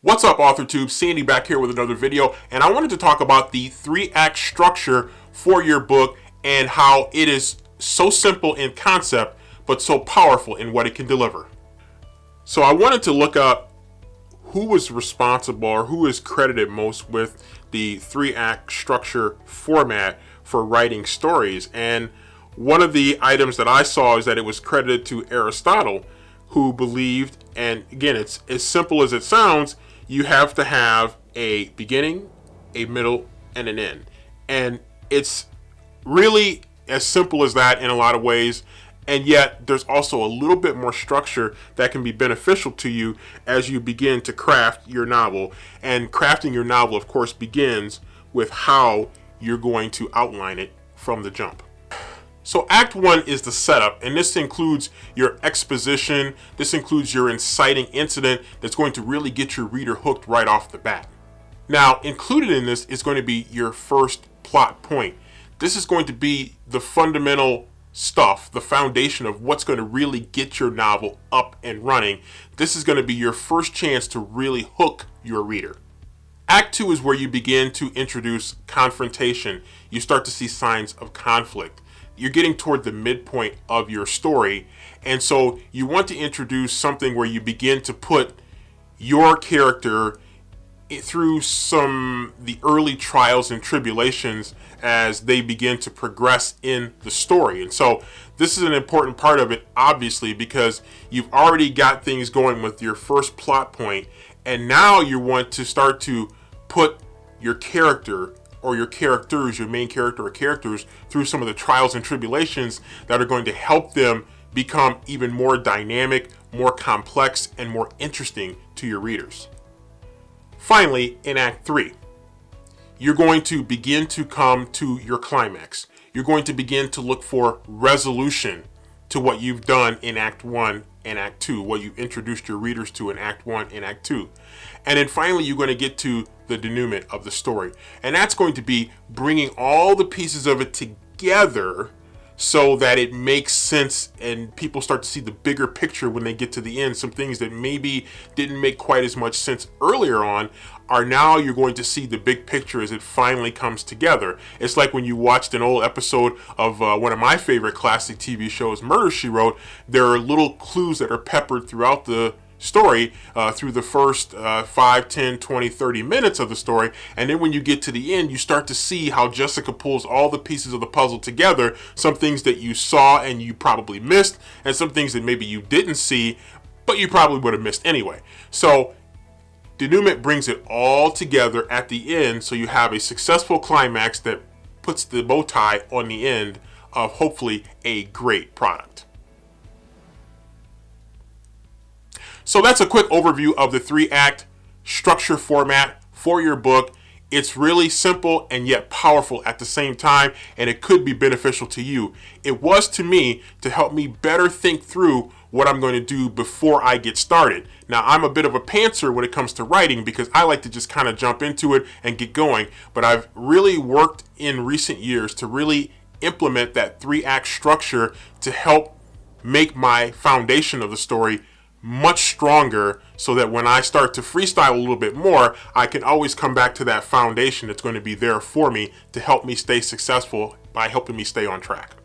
What's up, AuthorTube? Sandy back here with another video, and I wanted to talk about the 3-act structure for your book and how it is so simple in concept but so powerful in what it can deliver. So I wanted to look up who was responsible or who is credited most with the 3-act structure format for writing stories, and one of the items that I saw is that it was credited to Aristotle, who believed, and again, it's as simple as it sounds, you have to have a beginning, a middle, and an end. And it's really as simple as that in a lot of ways, and yet there's also a little bit more structure that can be beneficial to you as you begin to craft your novel. And crafting your novel, of course, begins with how you're going to outline it from the jump. So Act 1 is the setup, and this includes your exposition, this includes your inciting incident that's going to really get your reader hooked right off the bat. Now, included in this is going to be your first plot point. This is going to be the fundamental stuff, the foundation of what's going to really get your novel up and running. This is going to be your first chance to really hook your reader. Act 2 is where you begin to introduce confrontation. You start to see signs of conflict. You're getting toward the midpoint of your story, and so you want to introduce something where you begin to put your character through the early trials and tribulations as they begin to progress in the story. And so this is an important part of it, obviously, because you've already got things going with your first plot point, and now you want to start to put your character or your characters, your main character or characters, through some of the trials and tribulations that are going to help them become even more dynamic, more complex, and more interesting to your readers. Finally, in Act 3, you're going to begin to come to your climax. You're going to begin to look for resolution to what you've done in Act 1 and Act 2, what you introduced your readers to in Act 1 and Act 2. And then finally, you're going to get to the denouement of the story. And that's going to be bringing all the pieces of it together so that it makes sense and people start to see the bigger picture when they get to the end. Some things that maybe didn't make quite as much sense earlier on are now you're going to see the big picture as it finally comes together. It's like when you watched an old episode of one of my favorite classic TV shows, Murder, She Wrote. There are little clues that are peppered throughout the story through the first 5, 10, 20, 30 minutes of the story, and then when you get to the end, you start to see how Jessica pulls all the pieces of the puzzle together, some things that you saw and you probably missed, and some things that maybe you didn't see but you probably would have missed anyway. So denouement brings it all together at the end, so you have a successful climax that puts the bow tie on the end of hopefully a great product. So that's a quick overview of the 3-act structure format for your book. It's really simple and yet powerful at the same time, and it could be beneficial to you. It was to me to help me better think through what I'm going to do before I get started. Now, I'm a bit of a pantser when it comes to writing because I like to just kind of jump into it and get going, but I've really worked in recent years to really implement that 3-act structure to help make my foundation of the story much stronger so that when I start to freestyle a little bit more, I can always come back to that foundation that's going to be there for me to help me stay successful by helping me stay on track.